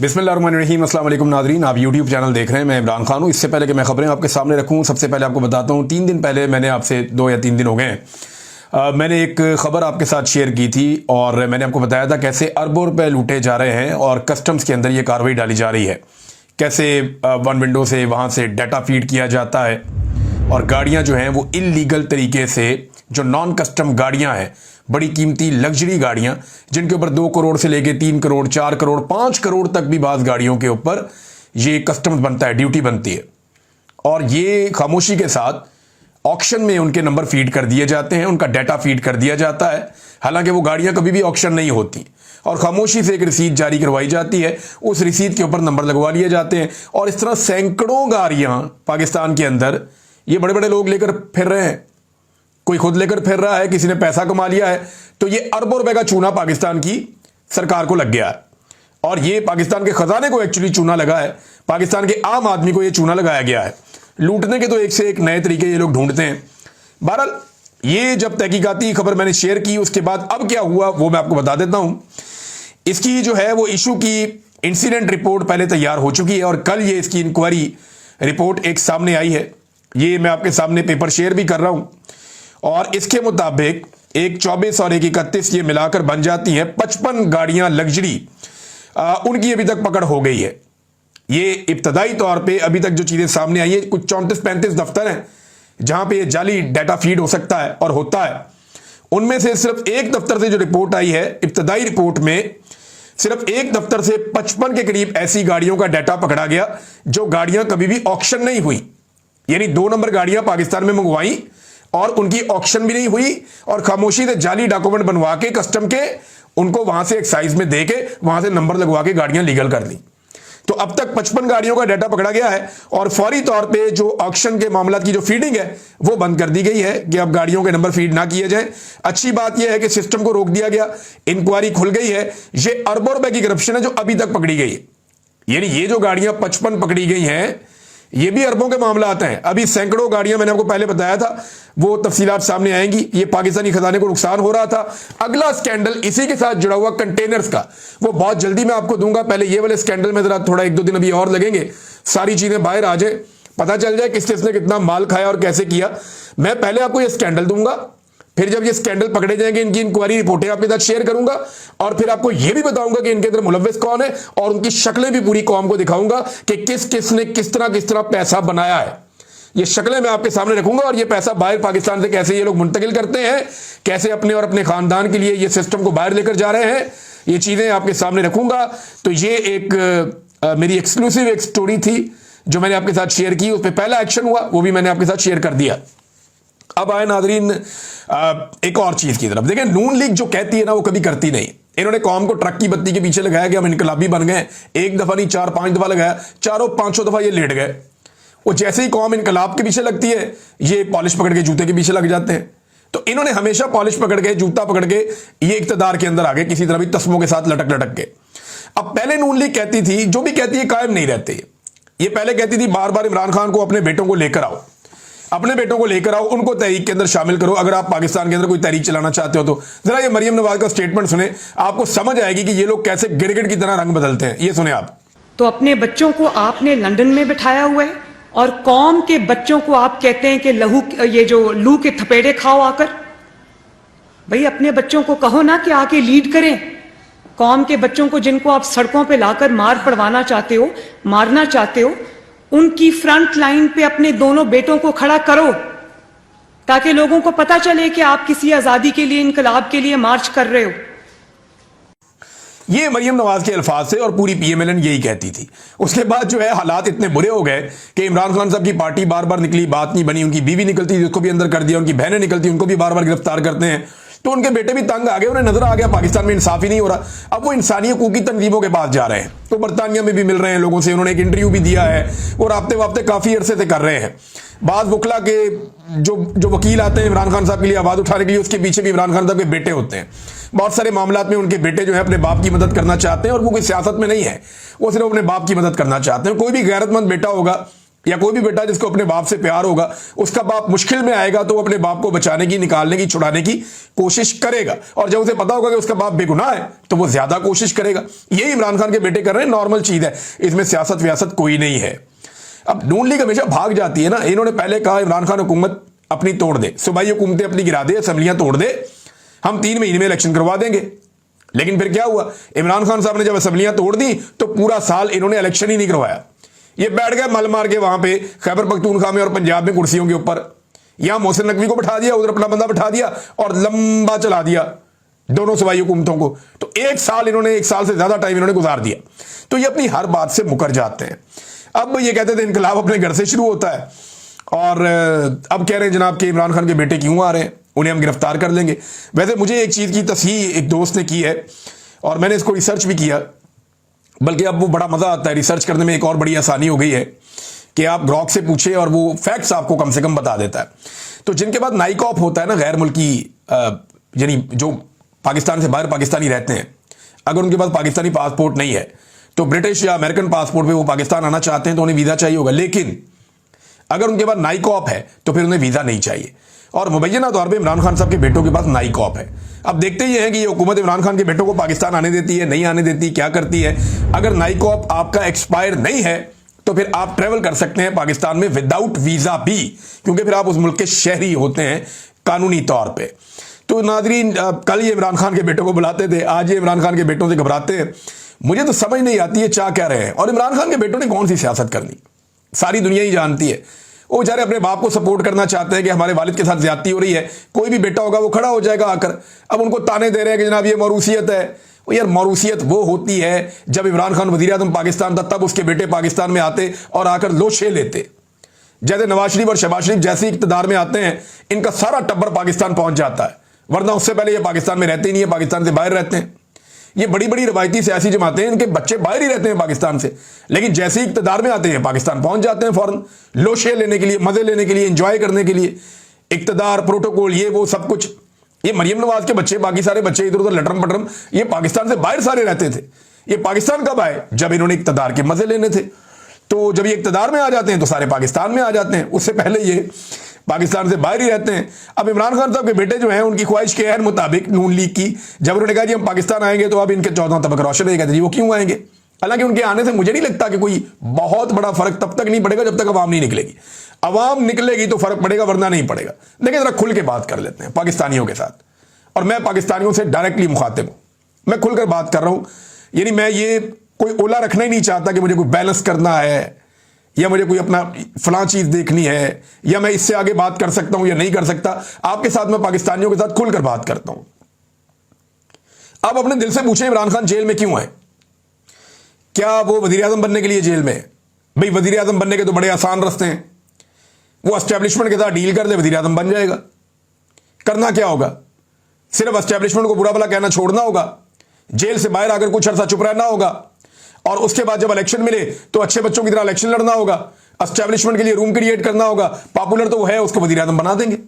बिस्मिल्लाहिर्रहमानिर्रहीम। अस्सलाम वालेकुम नाज़रीन, आप यूट्यूब चैनल देख रहे हैं। मैं इमरान खान हूँ। इससे पहले कि मैं खबरें आपके सामने रखूँ, सबसे पहले आपको बताता हूँ 3 दिन पहले मैंने आपसे 2 या 3 दिन हो गए हैं, मैंने एक ख़बर आपके साथ शेयर की थी और मैंने आपको बताया था कैसे अरबों रुपए लूटे जा रहे हैं और कस्टम्स के अंदर ये कार्रवाई डाली जा रही है। कैसे वन विंडो से वहाँ से डाटा फीड किया जाता है और गाड़ियाँ जो हैं वो इलीगल तरीके से, जो नॉन कस्टम गाड़ियाँ हैं, बड़ी कीमती लग्जरी गाड़ियां जिनके ऊपर 2 करोड़ से लेके 3 करोड़ 4 करोड़ 5 करोड़ तक भी बाज़ गाड़ियों के ऊपर ये कस्टम्स बनता है, ड्यूटी बनती है। और ये खामोशी के साथ ऑक्शन में उनके नंबर फीड कर दिए जाते हैं, उनका डाटा फीड कर दिया जाता है। हालांकि वो गाड़ियां कभी भी ऑक्शन नहीं होती और खामोशी से एक रसीद जारी करवाई जाती है, उस रसीद के ऊपर नंबर लगवा लिए जाते हैं। और इस तरह सैकड़ों गाड़ियां पाकिस्तान के अंदर ये बड़े बड़े लोग लेकर फिर रहे हैं। कोई खुद लेकर फिर रहा है, किसी ने पैसा कमा लिया है, तो ये अरबों रुपए का चूना पाकिस्तान की सरकार को लग गया है। और ये पाकिस्तान के खजाने को एक्चुअली चूना लगा है, पाकिस्तान के आम आदमी को ये चूना लगाया गया है। लूटने के तो एक से एक नए तरीके ये लोग ढूंढते हैं। बहरहाल ये जब तहकीकाती खबर मैंने शेयर की, उसके बाद अब क्या हुआ वो मैं आपको बता देता हूं। इसकी जो है वो इशू की इंसिडेंट रिपोर्ट पहले तैयार हो चुकी है और कल ये इसकी इंक्वायरी रिपोर्ट एक सामने आई है। ये मैं आपके सामने पेपर शेयर भी कर रहा हूं और इसके मुताबिक एक 24 और एक 31 ये मिलाकर बन जाती हैं 55 गाड़ियां लग्जरी। उनकी अभी तक पकड़ हो गई है। ये इब्तदाई तौर पे अभी तक जो चीजें सामने आई है, कुछ 34-35 दफ्तर हैं जहां पे ये जाली डाटा फीड हो सकता है और होता है। उनमें से सिर्फ एक दफ्तर से जो रिपोर्ट आई है, इब्तदाई रिपोर्ट में सिर्फ एक दफ्तर से 55 के करीब ऐसी गाड़ियों का डाटा पकड़ा गया जो गाड़ियां कभी भी ऑक्शन नहीं हुई। यानी 2 नंबर गाड़ियां पाकिस्तान में मंगवाई और उनकी ऑक्शन भी नहीं हुई और खामोशी से जाली डॉक्यूमेंट बनवा के कस्टम के उनको वहां से एक्साइज में दे के वहां से नंबर लगवा के गाड़ियां लीगल कर दी। तो अब तक 55 गाड़ियों का डाटा पकड़ा गया है और फौरी तौर पे जो ऑक्शन के मामला की जो फीडिंग है वो बंद कर दी गई है कि अब गाड़ियों के नंबर फीड ना किए जाए। अच्छी बात यह है कि सिस्टम को रोक दिया गया, इंक्वायरी खुल गई है। ये अरबों रुपए की करप्शन है जो अभी तक पकड़ी गई है। यानी ये जो गाड़ियां 55 पकड़ी गई हैं, ये भी अरबों के मामला आते हैं। अभी सैकड़ों गाड़ियां मैंने आपको पहले बताया था, वो तफसीलात सामने आएंगी। ये पाकिस्तानी खजाने को नुकसान हो रहा था। अगला स्कैंडल इसी के साथ जुड़ा हुआ कंटेनर्स का, वो बहुत जल्दी मैं आपको दूंगा। पहले ये वाले स्कैंडल में जरा थोड़ा 1-2 दिन अभी और लगेंगे, सारी चीजें बाहर आ जाए, पता चल जाए किस किसने कितना माल खाया और कैसे किया। मैं पहले आपको ये स्कैंडल दूंगा, फिर जब ये स्कैंडल पकड़े जाएंगे इनकी इंक्वायरी रिपोर्टें आपके साथ शेयर करूंगा और फिर आपको यह भी बताऊंगा कि इनके अंदर मुलव्विस कौन है और उनकी शक्लें भी पूरी कौम को दिखाऊंगा कि किस किस ने किस तरह पैसा बनाया है। ये शक्लें मैं आपके सामने रखूंगा और ये पैसा बाहर पाकिस्तान से कैसे ये लोग मुंतकिल करते हैं, कैसे अपने और अपने खानदान के लिए ये सिस्टम को बाहर लेकर जा रहे हैं, ये चीजें आपके सामने रखूंगा। तो ये एक मेरी एक्सक्लूसिव एक स्टोरी थी जो मैंने आपके साथ शेयर की। उस पर पहला एक्शन हुआ, वो भी मैंने आपके साथ शेयर कर दिया। अब आए नाजरीन एक और चीज की तरफ। देखें, नून लीग जो कहती है ना वो कभी करती नहीं। इन्होंने कौम को ट्रक की बत्ती के पीछे लगाया कि हम इनकलाबी बन गए। एक दफा नहीं 4-5 दफा लगाया, 400-500 दफा ये लेट गए। वो जैसे ही कौम इनकलाब के पीछे लगती है, ये पॉलिश पकड़ के जूते के पीछे लग जाते हैं। तो इन्होंने हमेशा पॉलिश पकड़ के, जूता पकड़ के ये इक्तदार के अंदर आ गए, किसी तरह भी तस्मों के साथ लटक लटक के। अब पहले नून लीग कहती थी, जो भी कहती है कायम नहीं रहते। ये पहले कहती थी बार बार इमरान खान को अपने बेटों को लेकर आओ, अपने बेटों को लेकर आओ, उनको तहरीक के अंदर शामिल करो। अगर आप पाकिस्तान के अंदर कोई तहरीक चलाना चाहते हो तो जरा ये मरियम नवाज का स्टेटमेंट सुने, आपको समझ आएगी कि ये लोग कैसे गिरगिट की तरह रंग बदलते हैं। ये सुने आप। तो अपने बच्चों को आपने लंदन में बिठाया हुआ है और कौम के बच्चों को आप कहते हैं कि ये जो लू के थपेड़े खाओ आकर। भाई अपने बच्चों को कहो ना कि आके लीड करें। कौम के बच्चों को जिनको आप सड़कों पे लाकर मार पड़वाना चाहते हो, मारना चाहते हो, उनकी फ्रंट लाइन पे अपने दोनों बेटों को खड़ा करो ताकि लोगों को पता चले कि आप किसी आजादी के लिए, इनकलाब के लिए मार्च कर रहे हो। ये मरियम नवाज के अल्फाज से और पूरी पीएमएलएन यही कहती थी। उसके बाद जो है हालात इतने बुरे हो गए कि इमरान खान साहब की पार्टी बार बार निकली, बात नहीं बनी। उनकी बीवी निकलती, उसको भी अंदर कर दिया, उनकी बहनें निकलती, उनको भी बार बार गिरफ्तार करते हैं। तो उनके बेटे भी तंग आ गए, उन्हें नजर आ गया पाकिस्तान में इंसाफ ही नहीं हो रहा। अब वो इंसानी हकूक की तंजीमों के पास जा रहे हैं, तो बरतानिया में भी मिल रहे हैं लोगों से। उन्होंने एक इंटरव्यू भी दिया है और राब्ते वाब्ते काफी अरसे से कर रहे हैं। बाज वकला के जो वकील आते हैं इमरान खान साहब के लिए आवाज उठाने के लिए, उसके पीछे भी इमरान खान साहब के बेटे होते हैं। बहुत सारे मामलात में उनके बेटे जो है अपने बाप की मदद करना चाहते हैं और वो कोई सियासत में नहीं है, वो सिर्फ अपने बाप की मदद करना चाहते हैं। कोई भी गैरतमंद बेटा होगा या कोई भी बेटा जिसको अपने बाप से प्यार होगा, उसका बाप मुश्किल में आएगा तो वो अपने बाप को बचाने की, निकालने की, छुड़ाने की कोशिश करेगा। और जब उसे पता होगा कि उसका बाप बेगुनाह है तो वो ज्यादा कोशिश करेगा। यही इमरान खान के बेटे कर रहे हैं, नॉर्मल चीज है, इसमें सियासत व्यासत कोई नहीं है। अब नून लीग हमेशा भाग जाती है ना। इन्होंने पहले कहा इमरान खान हुकूमत अपनी तोड़ दे, सूबाई हुकूमतें अपनी गिरा दे, असेंबलियां तोड़ दे, हम 3 महीने में इलेक्शन करवा देंगे। लेकिन फिर क्या हुआ, इमरान खान साहब ने जब असेंबलियां तोड़ दी तो पूरा साल इन्होंने इलेक्शन ही नहीं करवाया। ये बैठ गए मल मार के वहां पे खैबर पख्तूनख्वा में और पंजाब में कुर्सियों के ऊपर। यहां मोहसिन नकवी को बैठा दिया, उधर अपना बंदा बैठा दिया और लंबा चला दिया दोनों सूबाई हुकूमतों को। तो 1 साल इन्होंने, 1 साल से ज्यादा टाइम इन्होंने गुजार दिया। तो ये अपनी हर बात से मुकर जाते हैं। अब ये कहते थे इनकलाब अपने घर से शुरू होता है, और अब कह रहे हैं जनाब कि इमरान खान के बेटे क्यों आ रहे हैं, उन्हें हम गिरफ्तार कर लेंगे। वैसे मुझे एक चीज की तस्हीह एक दोस्त ने की है और मैंने इसको रिसर्च भी किया, बल्कि अब वो बड़ा मजा आता है रिसर्च करने में। एक और बड़ी आसानी हो गई है कि आप ग्रॉक से पूछे और वो फैक्ट्स आपको कम से कम बता देता है। तो जिनके पास नाइकॉप होता है ना, गैर मुल्की यानी जो पाकिस्तान से बाहर पाकिस्तानी रहते हैं, अगर उनके पास पाकिस्तानी पासपोर्ट नहीं है तो ब्रिटिश या अमेरिकन पासपोर्ट पे वो पाकिस्तान आना चाहते हैं तो उन्हें वीजा चाहिए होगा। लेकिन अगर उनके पास नाइकॉप है तो फिर उन्हें वीजा नहीं चाहिए। और मुबैना तौर पे इमरान खान साहब के बेटों के पास नाइकॉप है। अब देखते ही हैं कि ये हुकूमत इमरान खान के बेटों को पाकिस्तान आने देती है, नहीं आने देती, क्या करती है। अगर नाइकॉप आपका एक्सपायर नहीं है तो फिर आप ट्रेवल कर सकते हैं पाकिस्तान में विदाउट वीजा भी, क्योंकि फिर आप उस मुल्क के शहरी होते हैं कानूनी तौर पर। तो नाजरीन, कल ये इमरान खान के बेटों को बुलाते थे, आज ये इमरान खान के बेटों से घबराते हैं। मुझे तो समझ नहीं आती है चाह क्या रहे हैं। और इमरान खान के बेटों ने कौन सी सियासत करनी, सारी दुनिया ही जानती है। वो बेचारे अपने बाप को सपोर्ट करना चाहते हैं कि हमारे वालिद के साथ ज्यादती हो रही है, कोई भी बेटा होगा वो खड़ा हो जाएगा आकर। अब उनको ताने दे रहे हैं कि जनाब ये मौरूसियत है। वो यार मौरूसियत वो होती है जब इमरान खान वजीर आज़म पाकिस्तान था तब उसके बेटे पाकिस्तान में आते और आकर लोशे लेते। जैसे नवाज शरीफ और शहबाज शरीफ जैसे इक़्तिदार में आते हैं, इनका सारा टब्बर पाकिस्तान पहुंच जाता है, वरना उससे पहले ये पाकिस्तान में रहते ही नहीं है, पाकिस्तान से बाहर रहते हैं। ये बड़ी बड़ी रवायती सियासी जमातें हैं, इनके बच्चे बाहर ही रहते हैं पाकिस्तान से, लेकिन जैसे ही इक़्तिदार में आते हैं पाकिस्तान पहुंच जाते हैं फौरन, लोशे लेने के लिए, मजे लेने के लिए, एंजॉय करने के लिए। इक़्तिदार, प्रोटोकॉल, ये वो सब कुछ। ये मरियम नवाज के बच्चे, बाकी सारे बच्चे इधर उधर लटरम पटरम, ये पाकिस्तान से बाहर सारे रहते थे। ये पाकिस्तान कब आए, जब इन्होंने इक़्तिदार के मजे लेने थे। तो जब ये इक़्तिदार में आ जाते हैं तो सारे पाकिस्तान में आ जाते हैं, उससे पहले ये पाकिस्तान से बाहर ही रहते हैं। अब इमरान खान साहब के बेटे जो हैं, उनकी ख्वाहिश के है मुताबिक नून लीग की, जब उन्होंने कहा जी हम पाकिस्तान आएंगे तो अब इनके 14 तबक रोशन रहेगा, जी वो क्यों आएंगे। हालांकि उनके आने से मुझे नहीं लगता कि कोई बहुत बड़ा फर्क तब तक नहीं पड़ेगा जब तक अवाम नहीं निकलेगी। अवाम निकलेगी तो फर्क पड़ेगा, वरना नहीं पड़ेगा। देखिए जरा खुल के बात कर लेते हैं पाकिस्तानियों के साथ, और मैं पाकिस्तानियों से डायरेक्टली मुखातिब हूं, मैं खुलकर बात कर रहा हूं। यानी मैं ये कोई ओला रखना ही नहीं चाहता कि मुझे कोई बैलेंस करना है या मुझे कोई अपना फलां चीज देखनी है या मैं इससे आगे बात कर सकता हूं या नहीं कर सकता। आपके साथ मैं पाकिस्तानियों के साथ खुलकर बात करता हूं। आप अपने दिल से पूछें इमरान खान जेल में क्यों है। क्या वो वजीर आजम बनने के लिए जेल में है? भाई वजीर आजम बनने के तो बड़े आसान रास्ते हैं, वो एस्टेब्लिशमेंट के साथ डील कर ले, वजीर आजम बन जाएगा। करना क्या होगा, सिर्फ एस्टेब्लिशमेंट को बुरा भला कहना छोड़ना होगा, जेल से बाहर आकर कुछ अर्सा चुप रहना होगा, और उसके बाद जब इलेक्शन मिले तो अच्छे बच्चों की तरह इलेक्शन लड़ना होगा, एस्टेब्लिशमेंट के लिए रूम क्रिएट करना होगा, पॉपुलर तो वो है, उसको वजीर आजम बना देंगे,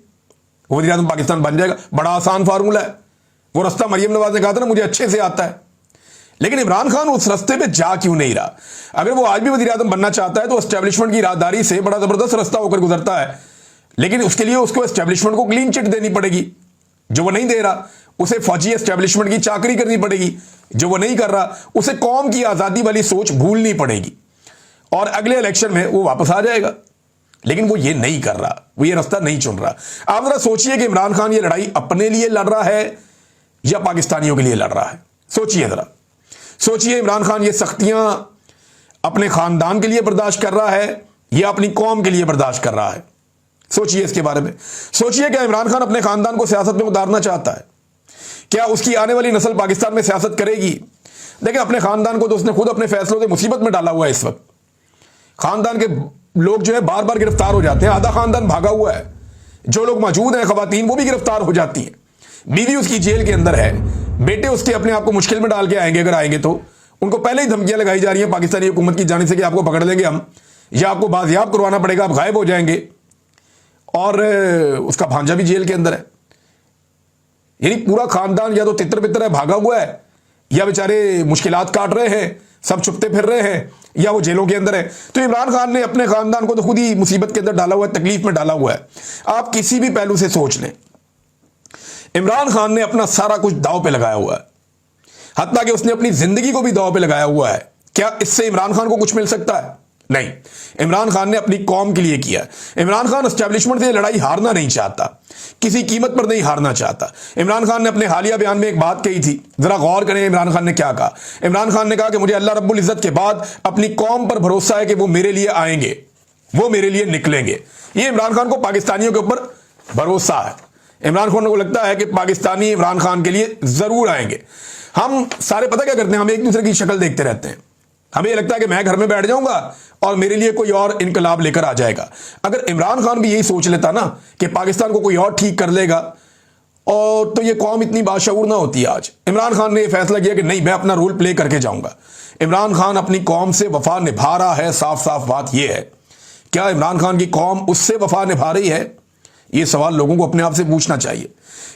वजीर आजम पाकिस्तान बन जाएगा। बड़ा आसान फार्मूला है, वो रास्ता मरियम नवाज ने कहा था ना मुझे अच्छे से आता है। लेकिन इमरान खान उस रास्ते पे जा क्यों नहीं रहा? अगर वो आज भी वजीर आजम बनना चाहता है तो एस्टेब्लिशमेंट की राहदारी से बड़ा जबरदस्त रास्ता होकर गुजरता है, लेकिन उसके लिए उसको एस्टेब्लिशमेंट को क्लीन चिट देनी पड़ेगी, जो वो नहीं दे रहा। उसे फौजी एस्टेब्लिशमेंट की चाकरी करनी पड़ेगी, जो वो नहीं कर रहा। उसे कौम की आजादी वाली सोच भूलनी पड़ेगी और अगले इलेक्शन में वो वापस आ जाएगा। लेकिन वो ये नहीं कर रहा, वो ये रास्ता नहीं चुन रहा। आप जरा सोचिए कि इमरान खान ये लड़ाई अपने लिए लड़ रहा है या पाकिस्तानियों के लिए लड़ रहा है। सोचिए जरा, सोचिए इमरान खान ये सख्तियां अपने खानदान के लिए बर्दाश्त कर रहा है या अपनी कौम के लिए बर्दाश्त कर रहा है। सोचिए इसके बारे में। सोचिए क्या इमरान खान अपने खानदान को सियासत में उतारना चाहता है? क्या उसकी आने वाली नस्ल पाकिस्तान में सियासत करेगी? देखिए अपने खानदान को तो उसने खुद अपने फैसलों से मुसीबत में डाला हुआ है। इस वक्त खानदान के लोग जो है बार बार गिरफ्तार हो जाते हैं, आधा खानदान भागा हुआ है। जो लोग मौजूद हैं खवातीन, वो भी गिरफ्तार हो जाती हैं। बीवी उसकी जेल के अंदर है, बेटे उसके अपने आप को मुश्किल में डाल के आएंगे, अगर आएंगे तो उनको पहले ही धमकियां लगाई जा रही हैं पाकिस्तानी हुकूमत की जानिब से कि आपको पकड़ लेंगे हम, या आपको बाजियाब करवाना पड़ेगा, आप गायब हो जाएंगे। और उसका भांजा भी जेल के अंदर है। यानी पूरा खानदान या तो तितर बितर है, भागा हुआ है, या बेचारे मुश्किलात काट रहे हैं, सब छुपते फिर रहे हैं या वो जेलों के अंदर है। तो इमरान खान ने अपने खानदान को तो खुद ही मुसीबत के अंदर डाला हुआ है, तकलीफ में डाला हुआ है। आप किसी भी पहलू से सोच लें, इमरान खान ने अपना सारा कुछ दांव पे लगाया हुआ है, हत्ता कि उसने अपनी जिंदगी को भी दांव पे लगाया हुआ है। क्या इससे इमरान खान को कुछ मिल सकता है? नहीं। इमरान खान ने अपनी कौम के लिए किया। इमरान खान एस्टैब्लिशमेंट से लड़ाई हारना नहीं चाहता, किसी कीमत पर नहीं हारना चाहता। इमरान खान ने अपने हालिया बयान में एक बात कही थी, जरा गौर करें इमरान खान ने क्या कहा। इमरान खान ने कहा कि मुझे अल्लाह रब्बुल इज्जत के बाद अपनी कौम पर भरोसा है कि वो मेरे लिए आएंगे, वो मेरे लिए निकलेंगे। ये इमरान खान को पाकिस्तानियों के ऊपर भरोसा है। इमरान खान को लगता है कि पाकिस्तानी इमरान खान के लिए जरूर आएंगे। हम सारे पता क्या करते हैं, हम एक दूसरे की शक्ल देखते रहते हैं। हमें ये लगता है कि मैं घर में बैठ जाऊंगा और मेरे लिए कोई और इनकलाब लेकर आ जाएगा। अगर इमरान खान भी यही सोच लेता ना कि पाकिस्तान को कोई और ठीक कर लेगा, और तो ये कौम इतनी बाशऊर ना होती। आज इमरान खान ने यह फैसला किया कि नहीं, मैं अपना रोल प्ले करके जाऊंगा। इमरान खान अपनी कौम से वफा निभा रहा है, साफ साफ बात यह है। क्या इमरान खान की कौम उससे वफा निभा रही है? यह सवाल लोगों को अपने आप से पूछना चाहिए।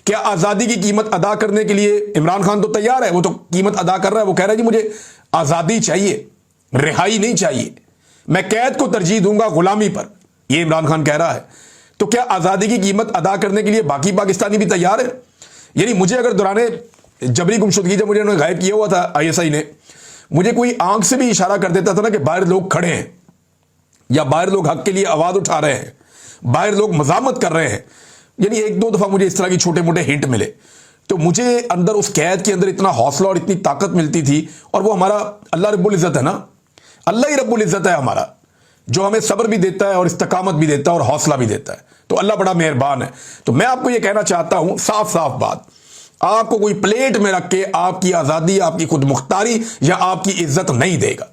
क्या आजादी की कीमत अदा करने के लिए इमरान खान तो तैयार है, वो तो कीमत अदा कर रहा है। वो कह रहा है जी मुझे आजादी चाहिए, रिहाई नहीं चाहिए, मैं कैद को तरजीह दूंगा गुलामी पर, यह इमरान खान कह रहा है। तो क्या आजादी की कीमत अदा करने के लिए बाकी पाकिस्तानी भी तैयार है? यानी मुझे अगर दौराने जबरी गुमशुदगी, जब मुझे उन्होंने गायब किया हुआ था ISI ने, मुझे कोई आंख से भी इशारा कर देता था ना कि बाहर लोग खड़े हैं या बाहर लोग हक के लिए आवाज उठा रहे हैं, बाहर लोग मजामत कर रहे हैं, यानी एक दो दफा मुझे इस तरह की छोटे मोटे हिंट मिले, तो मुझे अंदर उस कैद के अंदर इतना हौसला और इतनी ताकत मिलती थी। और वो हमारा अल्लाह रब्बुल इज्जत है ना, अल्लाह ही रब्बुल इज्जत है हमारा, जो हमें सब्र भी देता है और इस्तकामत भी देता है और हौसला भी देता है। तो अल्लाह बड़ा मेहरबान है। तो मैं आपको यह कहना चाहता हूं, साफ साफ बात, आपको कोई प्लेट में रख के आपकी आजादी, आपकी खुद मुख्तारी या आपकी इज्जत नहीं देगा।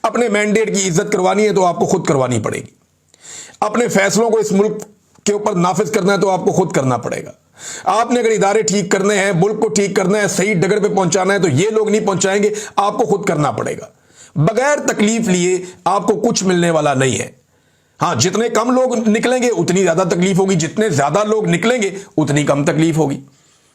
अपने मैंडेट की इज्जत करवानी है तो आपको खुद करवानी पड़ेगी। अपने फैसलों को इस मुल्क के ऊपर नाफिज करना है तो आपको खुद करना पड़ेगा। आपने अगर इदारे ठीक करने हैं, मुल्क को ठीक करना है, सही डगर पे पहुंचाना है, तो ये लोग नहीं पहुंचाएंगे, आपको खुद करना पड़ेगा। बगैर तकलीफ लिए आपको कुछ मिलने वाला नहीं है। हां, जितने कम लोग निकलेंगे उतनी ज्यादा तकलीफ होगी, जितने ज्यादा लोग निकलेंगे उतनी कम तकलीफ होगी।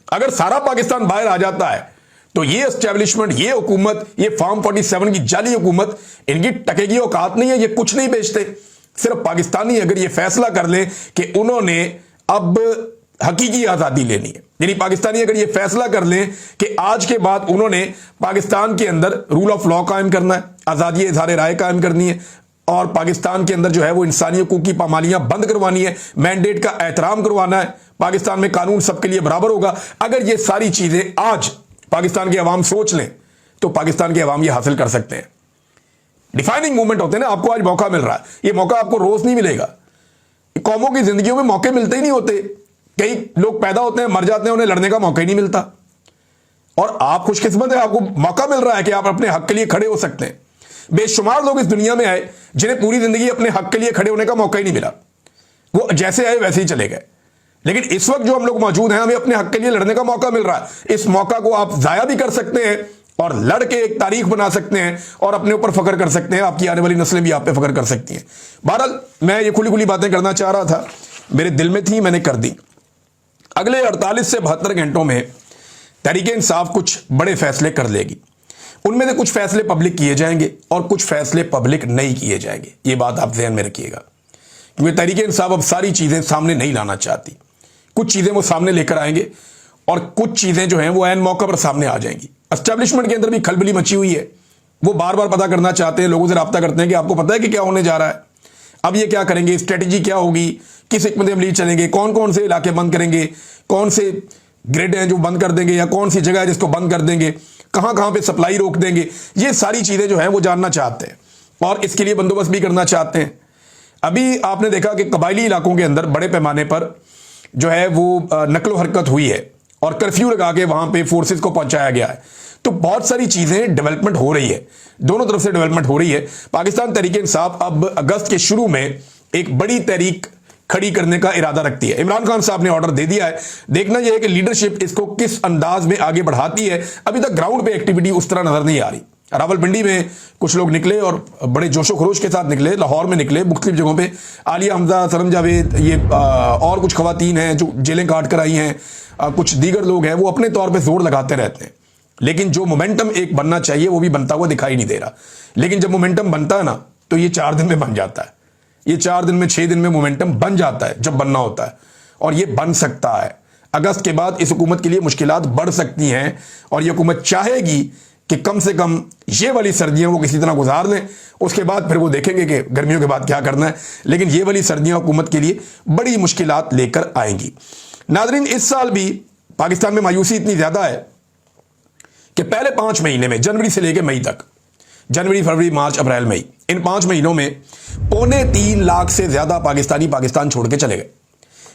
अगर सारा पाकिस्तान बाहर आ जाता है तो ये एस्टेब्लिशमेंट, ये हुकूमत, ये फॉर्म 47 की जाली हुकूमत, इनकी टकेगी औकात नहीं है, ये कुछ नहीं बेचते। सिर्फ पाकिस्तानी अगर ये फैसला कर ले कि उन्होंने अब हकीकी आजादी लेनी है, यानी पाकिस्तानी अगर ये फैसला कर लें कि आज के बाद उन्होंने पाकिस्तान के अंदर रूल ऑफ लॉ कायम करना है, आजादी इजहार राय कायम करनी है, और पाकिस्तान के अंदर जो है वो इंसानी हकूक की पामालियां बंद करवानी है, मैंडेट का एहतराम करवाना है, पाकिस्तान में कानून सबके लिए बराबर होगा। अगर ये सारी चीजें आज पाकिस्तान की अवाम सोच लें तो पाकिस्तान की अवाम ये हासिल कर सकते हैं। डिफाइनिंग मूवमेंट होते हैं ना, आपको आज मौका मिल रहा है, ये मौका आपको रोज नहीं मिलेगा। कौमों की जिंदगियों में मौके मिलते ही नहीं होते। कई लोग पैदा होते हैं, मर जाते हैं, उन्हें लड़ने का मौका ही नहीं मिलता। और आप खुशकिस्मत है, आपको मौका मिल रहा है कि आप अपने हक के लिए खड़े हो सकते हैं। बेशुमार लोग इस दुनिया में आए जिन्हें पूरी जिंदगी अपने हक के लिए खड़े होने का मौका ही नहीं मिला, वो जैसे आए वैसे ही चले गए। लेकिन इस वक्त जो हम लोग मौजूद हैं, हमें अपने हक के लिए लड़ने का मौका मिल रहा है। इस मौका को आप जाया भी कर सकते हैं और लड़ के एक तारीख बना सकते हैं और अपने ऊपर फख्र कर सकते हैं। आपकी आने वाली नस्लें भी आप पे फख्र कर सकती हैं। बहरहाल मैं ये खुली खुली बातें करना चाह रहा था, मेरे दिल में थी, मैंने कर दी। अगले 48 से 72 घंटों में तहरीक इंसाफ कुछ बड़े फैसले कर लेगी। उनमें से कुछ फैसले पब्लिक किए जाएंगे और कुछ फैसले पब्लिक नहीं किए जाएंगे। ये बात आप ध्यान में रखिएगा, क्योंकि तहरीक इंसाफ अब सारी चीजें सामने नहीं लाना चाहती। कुछ चीजें वो सामने लेकर आएंगे और कुछ चीजें जो हैं वो ऐन मौके पर सामने आ जाएंगी। एस्टैब्लिशमेंट के अंदर भी खलबली मची हुई है, वो बार बार पता करना चाहते हैं, लोगों से रब्ता करते हैं कि आपको पता है कि क्या होने जा रहा है, अब ये क्या करेंगे, स्ट्रेटेजी क्या होगी, किस हिकमत अमली चलेंगे, कौन कौन से इलाके बंद करेंगे, कौन से ग्रिड हैं जो बंद कर देंगे या कौन सी जगह है जिसको बंद कर देंगे, कहां कहां पे सप्लाई रोक देंगे। ये सारी चीजें जो है वो जानना चाहते हैं और इसके लिए बंदोबस्त भी करना चाहते हैं। अभी आपने देखा कि कबायली इलाकों के अंदर बड़े पैमाने पर जो है वो नकलो हरकत हुई है और कर्फ्यू लगा के वहां पे फोर्सेस को पहुंचाया गया है। तो बहुत सारी चीजें डेवलपमेंट हो रही है, दोनों तरफ से डेवलपमेंट हो रही है। पाकिस्तान तहरीक इंसाफ अब अगस्त के शुरू में एक बड़ी तहरीक खड़ी करने का इरादा रखती है। इमरान खान साहब ने ऑर्डर दे दिया है, देखना यह है कि लीडरशिप इसको किस अंदाज में आगे बढ़ाती है। अभी तक ग्राउंड पे एक्टिविटी उस तरह नजर नहीं आ रही। रावलपिंडी में कुछ लोग निकले और बड़े जोशो खरोश के साथ निकले, लाहौर में निकले, मुख्तलिफ जगहों पे आलिया हमजा, सरम जावेद, ये और कुछ खवातीन हैं जो जेलें काट कर आई हैं, कुछ दीगर लोग हैं, वो अपने तौर पे जोर लगाते रहते हैं। लेकिन जो मोमेंटम एक बनना चाहिए वो भी बनता हुआ दिखाई नहीं दे रहा। लेकिन जब मोमेंटम बनता है ना तो ये 4 दिन में बन जाता है, ये 4 दिन में 6 दिन में मोमेंटम बन जाता है जब बनना होता है, और ये बन सकता है। अगस्त के बाद इस हुकूमत के लिए मुश्किलात बढ़ सकती हैं और ये हुकूमत चाहेगी कि कम से कम ये वाली सर्दियां वो किसी तरह गुजार लें, उसके बाद फिर वो देखेंगे कि गर्मियों के बाद क्या करना है। लेकिन ये वाली सर्दियां हुकूमत के लिए बड़ी मुश्किलात लेकर आएंगी। नाज़रीन, इस साल भी पाकिस्तान में मायूसी इतनी ज्यादा है कि पहले 5 महीने में, जनवरी से लेकर मई तक, जनवरी, फरवरी, मार्च, अप्रैल, मई, इन 5 महीनों में 2.25 लाख से ज्यादा पाकिस्तानी पाकिस्तान छोड़ के चले गए।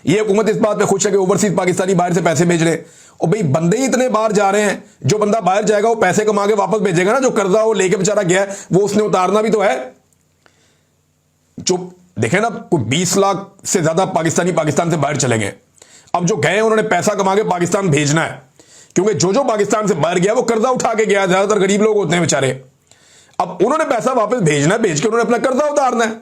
ये हुकूमत इस बात पे खुश है कि ओवरसीज पाकिस्तानी बाहर से पैसे भेज रहे हैं। और भाई बंदे ही इतने बाहर जा रहे हैं, जो बंदा बाहर जाएगा वो पैसे कमा के वापस भेजेगा ना। जो कर्जा वो लेके बेचारा गया है वो उसने उतारना भी तो है। जो देखे ना, कोई 20 लाख से ज्यादा पाकिस्तानी पाकिस्तान से बाहर चले गए। अब जो गए उन्होंने पैसा कमा के पाकिस्तान भेजना है, क्योंकि जो पाकिस्तान से बाहर गया वो कर्जा उठा के गया। ज्यादातर गरीब लोग होते हैं बेचारे। अब उन्होंने पैसा वापस भेजना है, भेज के उन्होंने अपना कर्जा उतारना है।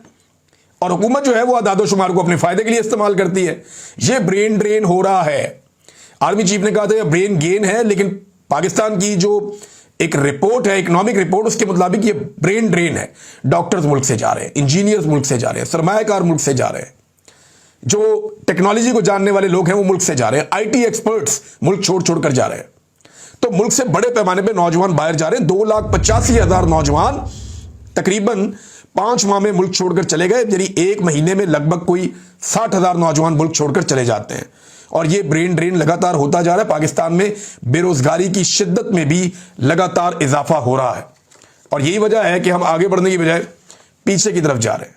और हुकूमत जो है वो आदादो शुमार को अपने फायदे के लिए इस्तेमाल करती है। ये ब्रेन ड्रेन हो रहा है। आर्मी चीफ ने कहा था ये ब्रेन गेन है, लेकिन पाकिस्तान की जो एक रिपोर्ट है, इकोनॉमिक रिपोर्ट, उसके मुताबिक ये ब्रेन ड्रेन है। डॉक्टर्स मुल्क से जा रहे हैं, इंजीनियर्स मुल्क से जा रहे हैं, सरमायाकार मुल्क से जा रहे हैं, जो टेक्नोलॉजी को जानने वाले लोग हैं वो मुल्क से जा रहे हैं, आईटी एक्सपर्ट्स मुल्क छोड़ छोड़ कर जा रहे हैं। तो मुल्क से बड़े पैमाने पर नौजवान बाहर जा रहे हैं। 2,85,000 नौजवान तकरीबन 5 माह में मुल्क छोड़कर चले गए। यानी 1 महीने में लगभग कोई 60,000 नौजवान मुल्क छोड़कर चले जाते हैं। और ये ब्रेन ड्रेन लगातार होता जा रहा है। पाकिस्तान में बेरोजगारी की शिद्दत में भी लगातार इजाफा हो रहा है। और यही वजह है कि हम आगे बढ़ने की बजाय पीछे की तरफ जा रहे हैं।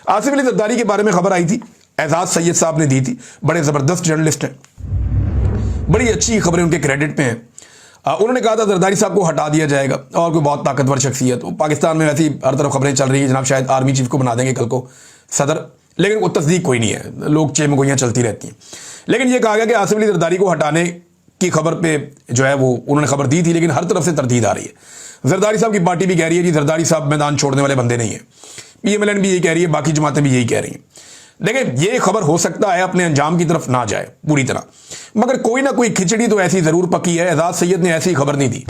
आसिफ अली जरदारी के बारे में खबर आई थी, एजाज सैयद साहब ने दी थी। बड़े जबरदस्त जर्नलिस्ट हैं, बड़ी अच्छी खबरें उनके क्रेडिट पे हैं। उन्होंने कहा था जरदारी साहब को हटा दिया जाएगा, और कोई बहुत ताकतवर शख्सियत। पाकिस्तान में वैसी हर तरफ खबरें चल रही है, जनाब शायद आर्मी चीफ को बना देंगे कल को सदर, लेकिन वो तस्दीक कोई नहीं है। लोग चेमगोइयां चलती रहती हैं। लेकिन यह कहा गया कि आसिफ अली जरदारी को हटाने की खबर पे जो है वो उन्होंने खबर दी थी, लेकिन हर तरफ से तरदीद आ रही है। जरदारी साहब की पार्टी भी कह रही है कि जरदारी साहब मैदान छोड़ने वाले बंदे नहीं है। PMLN भी यही कह रही है, बाकी जमातें भी यही कह रही हैं। देखिए, ये खबर हो सकता है अपने अंजाम की तरफ ना जाए पूरी तरह, मगर कोई ना कोई खिचड़ी तो ऐसी जरूर पकी है। एजाज सैयद ने ऐसी खबर नहीं दी,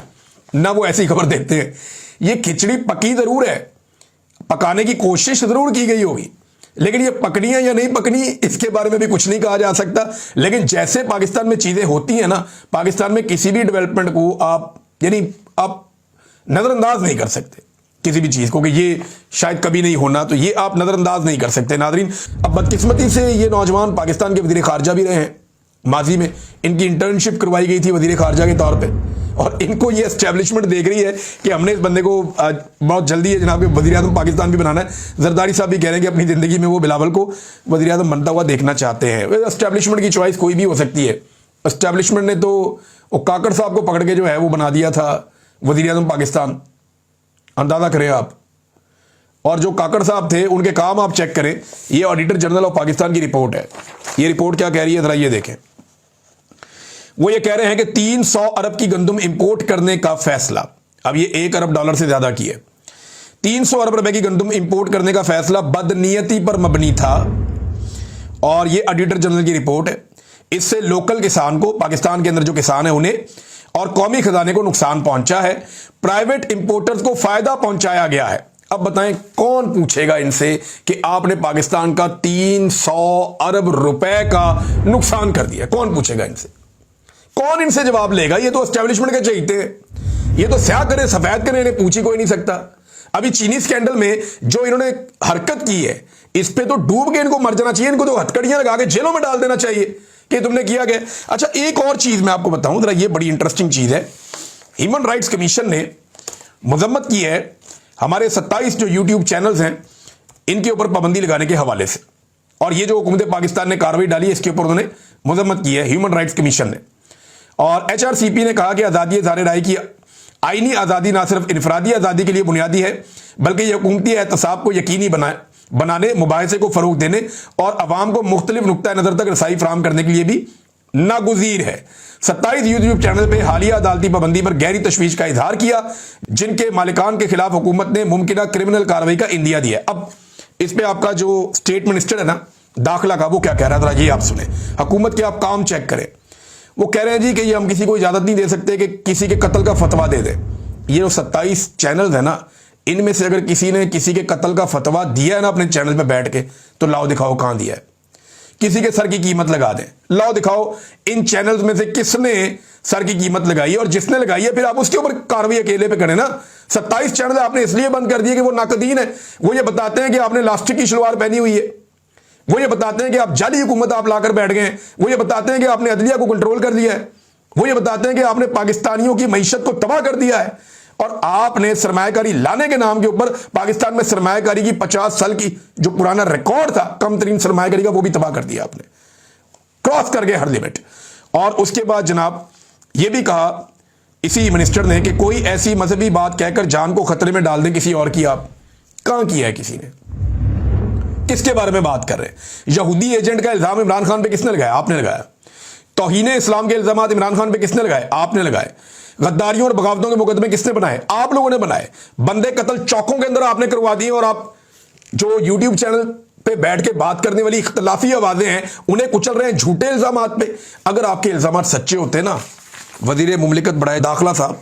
ना वो ऐसी खबर देते हैं। ये खिचड़ी पकी जरूर है, पकाने की कोशिश जरूर की गई होगी, लेकिन ये पकनी है या नहीं पकनी इसके बारे में भी कुछ नहीं कहा जा सकता। लेकिन जैसे पाकिस्तान में चीजें होती हैं ना, पाकिस्तान में किसी भी डेवलपमेंट को आप नजरअंदाज नहीं कर सकते। किसी भी चीज को कि ये शायद कभी नहीं होना, तो ये आप नजरअंदाज नहीं कर सकते। नादरीन, अब बदकिस्मती से ये नौजवान पाकिस्तान के वजीर खारजा भी रहे हैं। माजी में इनकी इंटर्नशिप करवाई गई थी वजीर खारजा के तौर पे, और इनको ये एस्टेब्लिशमेंट देख रही है कि हमने इस बंदे को बहुत जल्दी है जनाब वजीर आजम पाकिस्तान भी बनाना है। जरदारी साहब भी कह रहे हैं कि अपनी जिंदगी में वो बिलावल को वजीर आजम बनता हुआ देखना चाहते हैं। एस्टेब्लिशमेंट की चॉइस कोई भी हो सकती है। एस्टेब्लिशमेंट ने तो वो काकड़ साहब को पकड़ के जो है वो बना दिया था वजीर आजम पाकिस्तान, अंदाजा करें आप। और जो काकड़ साहब थे उनके काम आप चेक करें। ये ऑडिटर जनरल ऑफ पाकिस्तान की रिपोर्ट है। ये रिपोर्ट क्या कह रही है जरा ये देखें। वो ये कह रहे हैं कि 300 अरब की गंदम इंपोर्ट करने का फैसला, अब ये $1 अरब से ज्यादा की है। 300 अरब रुपए की गंदम इंपोर्ट करने का फैसला बदनीयती पर मबनी था, और ये ऑडिटर जनरल की रिपोर्ट है। इससे लोकल किसान को, पाकिस्तान के अंदर जो किसान है उन्हें और कौमी खजाने को नुकसान पहुंचा है। प्राइवेट इंपोर्टर्स को फायदा पहुंचाया गया है। अब बताएं कौन पूछेगा इनसे कि आपने पाकिस्तान का 300 अरब रुपए का नुकसान कर दिया? कौन पूछेगा इनसे? कौन इनसे जवाब लेगा? ये तो एस्टेब्लिशमेंट के चाहिए, ये तो स्याह करे सफेद करे, इन्हें पूछ ही कोई नहीं सकता। अभी चीनी स्कैंडल में जो इन्होंने हरकत की है, इस पे तो डूब के इनको मर जाना चाहिए। इनको तो हथकड़ियां लगा के जेलों में डाल देना चाहिए कि तुमने किया गया। अच्छा, एक और चीज मैं आपको बताऊं जरा, ये बड़ी इंटरेस्टिंग चीज है। ह्यूमन राइट्स कमीशन ने मजम्मत की है हमारे 27 जो यूट्यूब चैनल्स हैं इनके ऊपर पाबंदी लगाने के हवाले से, और ये जो हुकूमत पाकिस्तान ने कार्रवाई डाली है इसके ऊपर उन्होंने मजम्मत की है ह्यूमन राइट्स कमीशन ने। और HRCP ने कहा कि आज़ादी इज़हार राय की आईनी आज़ादी ना सिर्फ इनफरादी आज़ादी के लिए बुनियादी है, बल्कि यह हुकूमती एहतसाब को यकीनी बनाने, मुबाहिसे को फरोग देने और अवाम को मुख्तलिफ नुक्ता नज़र तक रसाई फराहम करने के लिए भी नागुज़ीर है। 27 यूट्यूब चैनल पे हालिया अदालती पाबंदी पर गहरी तशवीश का इजहार किया, जिनके मालिकान के खिलाफ हुकूमत ने मुमकिन क्रिमिनल कार्रवाई का इंदिया दिया। अब इस पे आपका जो स्टेट मिनिस्टर है ना दाखिला का, वो क्या कह रहा था ये आप सुने। हुकूमत के आप काम चेक करें। वो कह रहे हैं जी कि ये हम किसी को इजाजत नहीं दे सकते कि किसी के कत्ल का फतवा दे दे। ये जो 27 चैनल है ना, इनमें से अगर किसी ने किसी के कत्ल का फतवा दिया है ना अपने चैनल पे बैठ के, तो लाओ दिखाओ कहां दिया है। किसी के सर की कीमत लगा दें, लाओ दिखाओ इन चैनल्स में से किसने सर की कीमत लगाई है, और जिसने लगाई है फिर आप उसके ऊपर कार्रवाई अकेले पे करें ना। 27 चैनल आपने इसलिए बंद कर दिए कि वो नाकदीन है। वो ये बताते हैं कि आपने लास्टिक की शलवार पहनी हुई है, वो ये बताते हैं कि आप जाली हुकूमत आप लाकर बैठ गए हैं, वो ये बताते हैं कि आपने अदलिया को कंट्रोल कर लिया है, वो ये बताते हैं कि आपने पाकिस्तानियों की मईशत को तबाह कर दिया है, और आपने सरमायाकारी लाने के नाम के ऊपर पाकिस्तान में सरमायाकारी की 50 साल की जो पुराना रिकॉर्ड था कम तरीन सरमायाकारी का, वो भी तबाह कर दिया आपने, क्रॉस कर गए हर लिमिट। और उसके बाद जनाब ये भी कहा इसी मिनिस्टर ने कि कोई ऐसी मजहबी बात कहकर जान को खतरे में डाल दें किसी और की। आप कहां किया है किसी ने? किसके बारे में बात कर रहे हैं? यहूदी एजेंट का इल्जाम इमरान खान पे किसने लगाया? आपने लगाया। तौहीन इस्लाम के इल्जाम इमरान खान पे किसने लगाए? आपने लगाए। गद्दारियों और बगावतों के मुकदमे किसने बनाए? आप लोगों ने बनाए। बंदे कत्ल चौकों के अंदर आपने करवा दिए, और आप जो यूट्यूब चैनल पे बैठ के बात करने वाली इख्तलाफी आवाजें हैं उन्हें कुचल रहे हैं झूठे इल्जाम पे। अगर आपके इल्जाम सच्चे होते ना, वजीर मुमलिकत बड़ाए दाखिला साहब,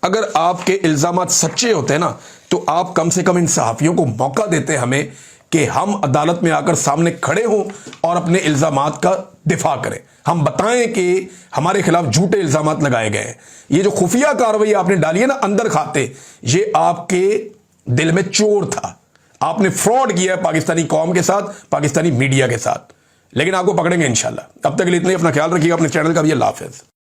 अगर आपके इल्जाम सच्चे होते ना, तो आप कम से कम इन सहाफियों को मौका देते हमें कि हम अदालत में आकर सामने खड़े हों और अपने इल्जामात का दिफा करें। हम बताएं कि हमारे खिलाफ झूठे इल्जामात लगाए गए हैं। ये जो खुफिया कार्रवाई आपने डाली है ना अंदर खाते, ये आपके दिल में चोर था। आपने फ्रॉड किया है पाकिस्तानी कौम के साथ, पाकिस्तानी मीडिया के साथ, लेकिन आपको पकड़ेंगे इंशाल्लाह। अब तक के लिए इतना ही। अपना ख्याल रखिएगा, अपने चैनल का भी। अल्लाह हाफिज।